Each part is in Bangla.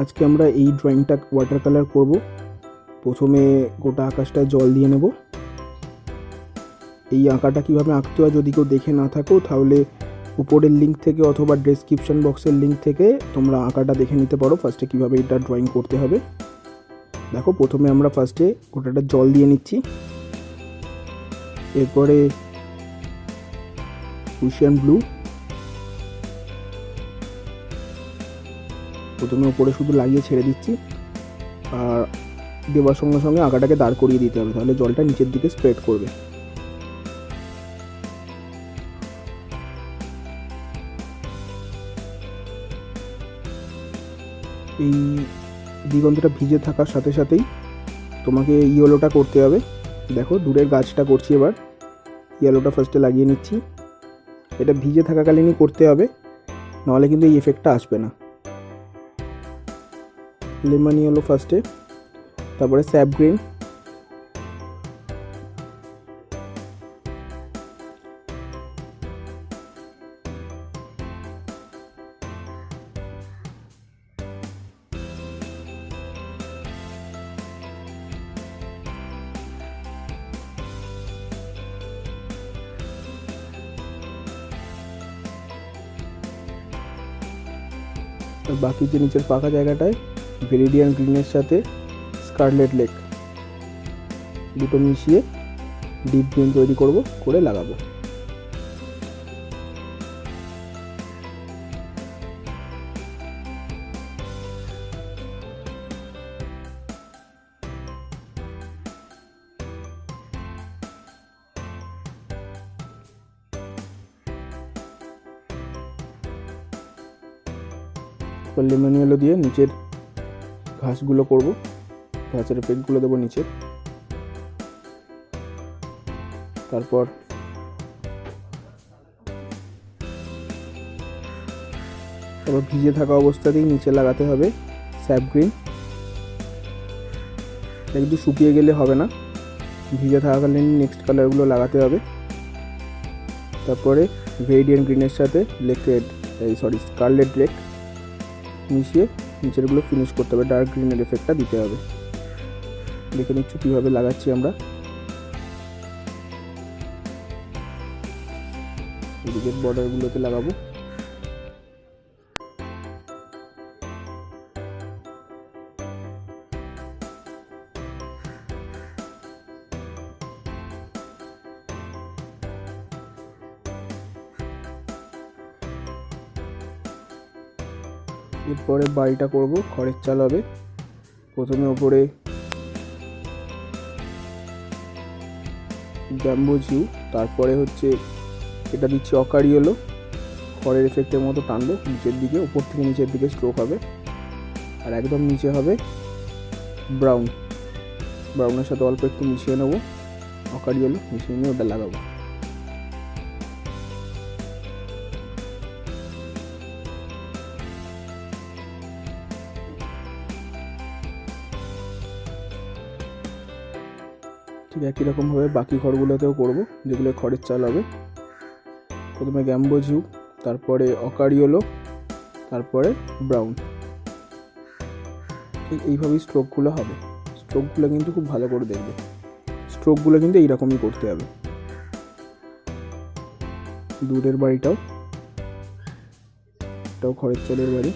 আজকে আমরা এই ড্রয়িংটা ওয়াটার কালার করব। প্রথমে গোটা আকাশটা জল দিয়ে নেব। এই আঁকাটা কীভাবে আঁকতে হয় যদি কেউ দেখে না থাকো তাহলে উপরের লিঙ্ক থেকে অথবা ডেসক্রিপশন বক্সের লিঙ্ক থেকে তোমরা আঁকাটা দেখে নিতে পারো ফার্স্টে কীভাবে এটা ড্রয়িং করতে হবে। দেখো, প্রথমে আমরা ফার্স্টে গোটাটা জল দিয়ে নিচ্ছি, এরপরে রুশিয়ান ব্লু প্রথমে উপরে শুধু লাগিয়ে ছেড়ে দিচ্ছি, আর দেওয়ার সঙ্গে সঙ্গে আঁকাটাকে দাঁড় করিয়ে দিতে হবে, তাহলে জলটা নিচের দিকে স্প্রেড করবে। এই দিগন্তটা ভিজে থাকার সাথে সাথেই তোমাকে ইয়েলোটা করতে হবে। দেখো, দূরের গাছটা করছি, এবার ইয়েলোটা ফার্স্টে লাগিয়ে নিচ্ছি। এটা ভিজে থাকাকালীনই করতে হবে, নাহলে কিন্তু এই এফেক্টটা আসবে না। লেমন ইয়েলো ফার্স্টে, তারপরে স্যাপ গ্রিন, আর বাকি যে নিচের ফাঁকা জায়গাটায় ভেরিডিয়ান গ্রিনের সাথে স্কারলেট লেক দুটো মিশিয়ে ডিপ গ্রিন তৈরি করব, করে লাগাবো। লেমন ইয়েলো দিয়ে নিচের ঘাসগুলো করব, ঘাসের এফেক্টগুলো দেবো নিচে। তারপর ভিজে থাকা অবস্থাতেই নিচে লাগাতে হবে স্যাপ গ্রিন। একটু শুকিয়ে গেলে হবে না, ভিজে থাকাকালীন নেক্সট কালারগুলো লাগাতে হবে। তারপরে ভেরিডিয়ান গ্রিনের সাথে স্কারলেট লেক মিশিয়ে নিচেরগুলো ফিনিশ করতে হবে, ডার্ক গ্রিনের এফেক্টটা দিতে হবে। দেখে নিচ্ছি কীভাবে লাগাচ্ছি আমরা। এদিকের বর্ডারগুলোতে লাগাবো। এরপরে বাড়িটা করব, খড়ের চাল হবে। প্রথমে ওপরে ব্যাম্বো জিউ, তারপরে হচ্ছে এটা দিচ্ছি অকার ইয়েলো, খড়ের এফেক্টের মতো টানবো নিচের দিকে, উপর থেকে নিচের দিকে স্ট্রোক হবে। আর একদম নিচে হবে ব্রাউনের সাথে অল্প একটু মিশিয়ে নেবো, অকার ইয়েলো মিশিয়ে নিয়ে ওটা লাগাবো। ঠিক একই রকমভাবে বাকি ঘরগুলোতেও করবো, যেগুলো খড়ের চাল হবে। প্রথমে গ্যাম্বো জিউ, তারপরে অকার ইয়েলো, তারপরে ব্রাউন। ঠিক এইভাবেই স্ট্রোকগুলো হবে। স্ট্রোকগুলো কিন্তু খুব ভালো করে দেখবে, স্ট্রোকগুলো কিন্তু এইরকমই করতে হবে। দূরের বাড়িটাও, এটাও খড়ের চালের বাড়ি।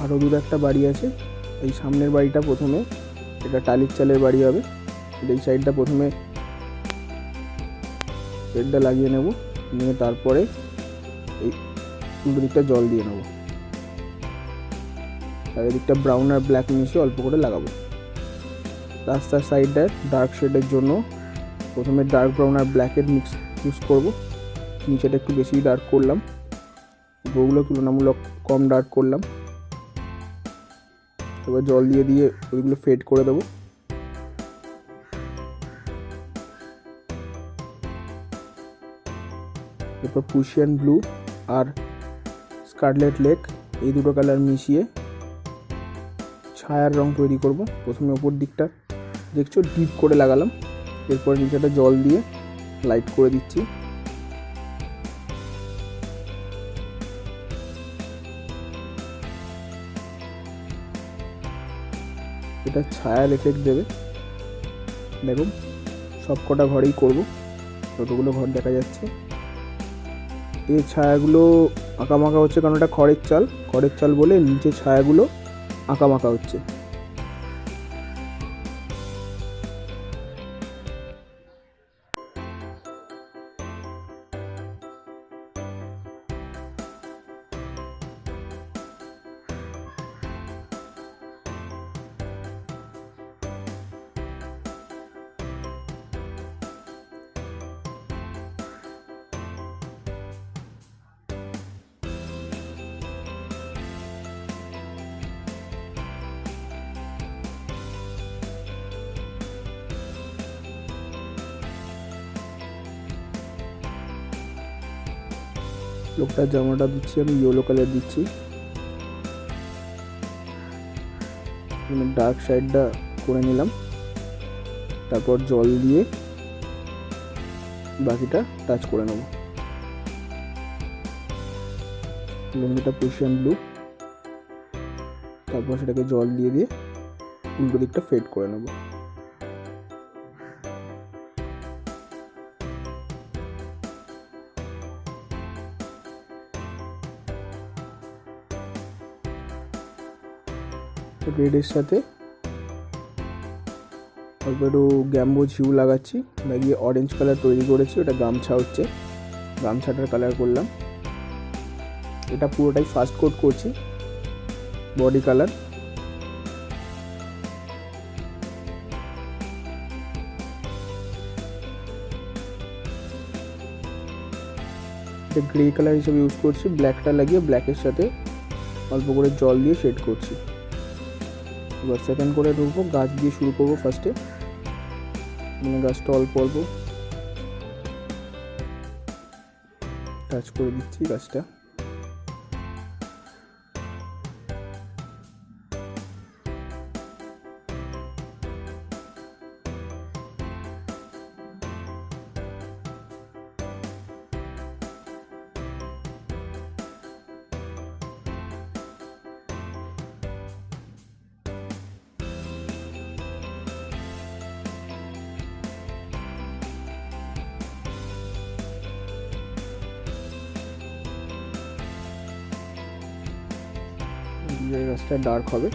আরও দূরে একটা বাড়ি আছে, এই সামনের বাড়িটা প্রথমে এটা টালির চালের বাড়ি হবে। এই সাইডটা প্রথমে পেটটা লাগিয়ে নেব, নিয়ে তারপরে এই উল্টো দিকটা জল দিয়ে নেব, আর এদিকটা ব্রাউন আর ব্ল্যাক মিশিয়ে অল্প করে লাগাবো। রাস্তার সাইডটায় ডার্ক শেডের জন্য প্রথমে ডার্ক ব্রাউন আর ব্ল্যাকের মিক্স ইউজ করব। নিচেটা একটু বেশি ডার্ক করলাম, ওগুলো তুলনামূলক কম ডার্ক করলাম। এবার জল দিয়ে ওইগুলো ফেড করে দেবো। এরপর প্রুশিয়ান ব্লু আর স্কারলেট লেক এই দুটো কালার মিশিয়ে ছায়ার রং তৈরি করব। প্রথমে ওপর দিকটা দেখছো ডিপ করে লাগালাম, এরপর নিচেটা জল দিয়ে লাইট করে দিচ্ছি। এটা ছায়ার এফেক্ট দেবে। দেখুন সব কটা ঘরেই করব, যতগুলো ঘর দেখা যাচ্ছে। এই ছায়াগুলো আঁকামাঁকা হচ্ছে কারণ এটা খড়ের চাল বলে নিচে ছায়াগুলো আঁকামাঁকা হচ্ছে। লোকটার জামাটা দিচ্ছি আমি ইয়েলো কালার দিচ্ছি, ডার্ক সাইডটা করে নিলাম। তারপর জল দিয়ে বাকিটা টাচ করে নেব। লুঙ্গিটা পজিশন ব্লু, তারপর সেটাকে জল দিয়ে দিয়ে উল্টো দিকটা ফেড করে নেব। রেডের সাথে অল্প একটু গ্যাম্বো ঝিউ লাগাচ্ছি, লাগিয়ে অরেঞ্জ কালার তৈরি করেছি, ওটা গামছা হচ্ছে, গামছাটার কালার করলাম। এটা পুরোটাই ফার্স্ট কোট করছি, বডি কালার। এটা গ্রে কালার হিসেবে ইউজ করছি, ব্ল্যাকটা লাগিয়ে ব্ল্যাকের সাথে অল্প করে জল দিয়ে শেড করছি। এবার সেকেন্ড করে ঢুকবো, গাছ দিয়ে শুরু করবো। ফার্স্টে গাছটা অল্প অল্প টাচ করে দিচ্ছি গাছটা। গাছটা ডার্ক হবে।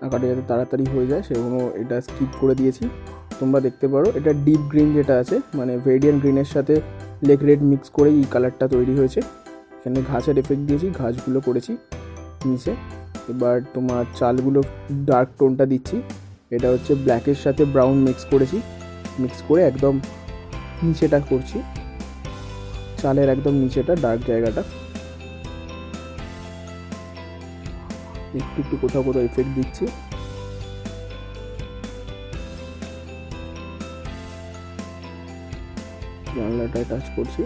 আঁকাটা যাতে তাড়াতাড়ি হয়ে যায় সেজন্য এটা স্কিপ করে দিয়েছি। তোমরা দেখতে পারো এটা ডিপ গ্রিন যেটা আছে, মানে ভেরিডিয়ান গ্রিনের সাথে লেক রেড মিক্স করে এই কালারটা তৈরি হয়েছে। এখানে ঘাসের এফেক্ট দিয়েছি, ঘাসগুলো করেছি নিচে। এবার তোমার চালগুলো ডার্ক টোনটা দিচ্ছি, এটা হচ্ছে ব্ল্যাকের সাথে ব্রাউন মিক্স করেছি, মিক্স করে একদম নিচেটা করছি, চালের একদম নিচেটা ডার্ক জায়গাটা। একটু একটু কোথাও কোথাও এফেক্ট দিচ্ছি। জানলাটায় টাচ করছি।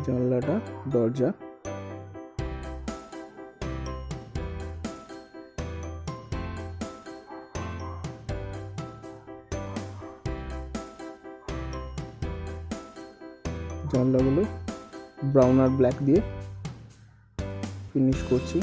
জানলাটা, দরজা, জানলাগুলো ব্রাউন আর ব্ল্যাক দিয়ে ফিনিশ করছি।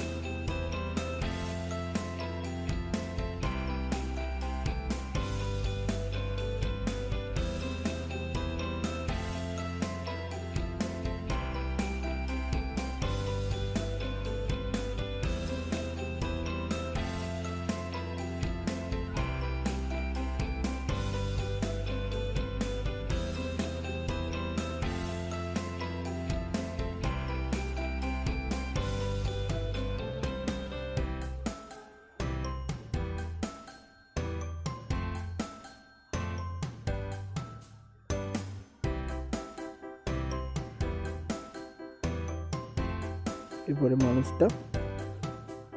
এরপরে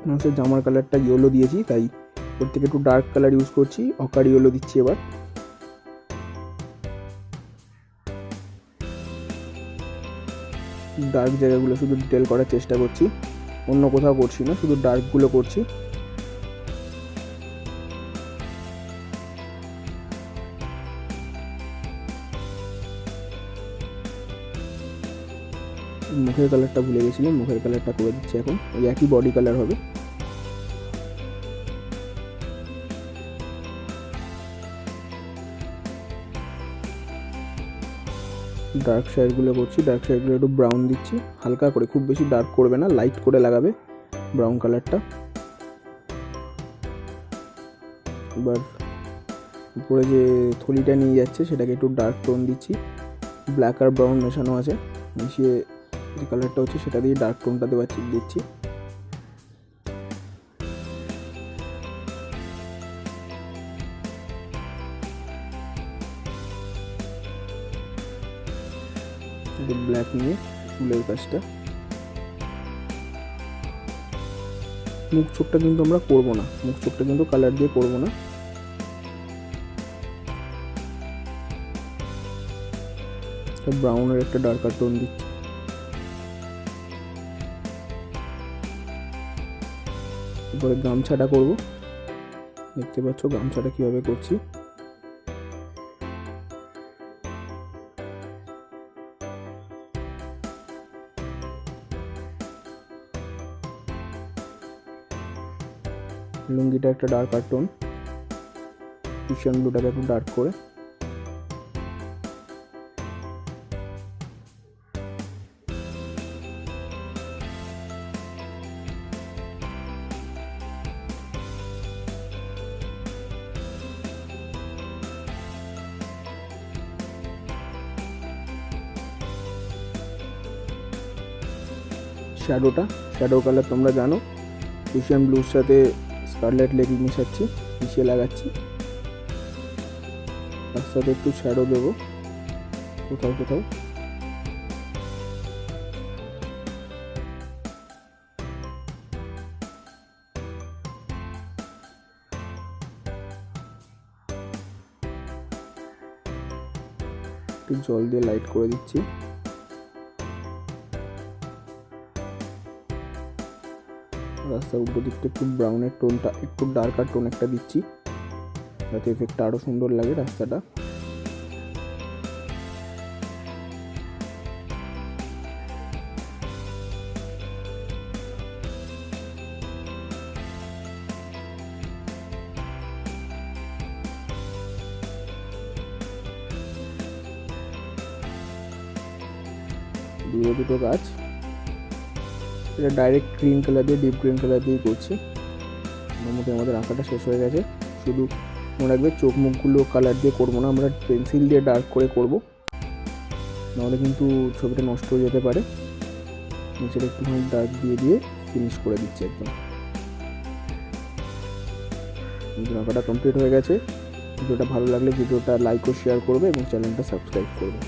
মানুষের জামার কালারটা ইয়েলো দিয়েছি, তাই ওর থেকে একটু ডার্ক কালার ইউজ করছি, অকার ইয়েলো দিচ্ছি। এবার ডার্ক জায়গাগুলো শুধু ডিটেল করার চেষ্টা করছি, অন্য কোথাও করছি না, শুধু ডার্কগুলো করছি। মুখের কালারটা ভুলে গেছিলাম, মুখের কালারটা করে দিচ্ছি এখন, ওই একই বডি কালার হবে। ডার্ক সাইডগুলো করছি, ডার্ক সাইডগুলো একটু ব্রাউন দিচ্ছি হালকা করে, খুব বেশি ডার্ক করবে না, লাইট করে লাগাবে ব্রাউন কালারটা। এবার উপরে যে থলিটা নিয়ে যাচ্ছে সেটাকে একটু ডার্ক টোন দিচ্ছি, ব্ল্যাক আর ব্রাউন মেশানো আছে, মিশিয়ে যে কালারটা হচ্ছে সেটা দিয়ে ডার্ক টোনটা দিচ্ছি। ব্ল্যাক নিয়ে ফুলের কাজটা, মুখ চোখটা কিন্তু আমরা করবো না, মুখ চোখটা কিন্তু কালার দিয়ে করবো না। ব্রাউনের একটা ডার্কার টোন দিচ্ছি। এরপরে গামছাটা করব, দেখতে পাচ্ছ গামছাটা কিভাবে করছি। লুঙ্গিটা একটা ডার্কার টোন, কিষান ব্লুটাকে একটু ডার্ক করে। শ্যাডো কালার তোমরা জানো, কিষান ব্লুর সাথে স্কারলেট লেগ মিশাচ্ছি, মিশিয়ে লাগাচ্ছি, তার সাথে একটু শ্যাডো দেবো কোথাও কোথাও। একটু জল দিয়ে লাইট করে দিচ্ছি। রাস্তার উল্টো দিকটা একটু ব্রাউনের টোনটা, একটু ডার্কার টোন একটা দিচ্ছি, যাতে এফেক্টটা আরো সুন্দর লাগে রাস্তাটা। দুটো গাছ, এটা ডাইরেক্ট গ্রিন কালার দিয়ে, ডিপ গ্রিন কালার দিয়ে করছি। মোটামুটি আমাদের আঁকাটা শেষ হয়ে গেছে, শুধু মনে রাখবে চোখ মুখগুলো কালার দিয়ে করবো না, আমরা পেন্সিল দিয়ে ডার্ক করে করব, নাহলে কিন্তু ছবিটা নষ্ট হয়ে যেতে পারে। নিচের একটুখানি ডার্ক দিয়ে ফিনিশ করে দিচ্ছি একদম। আঁকাটা কমপ্লিট হয়ে গেছে। ভিডিওটা ভালো লাগলে ভিডিওটা লাইক ও শেয়ার করবে এবং চ্যানেলটা সাবস্ক্রাইব করবে।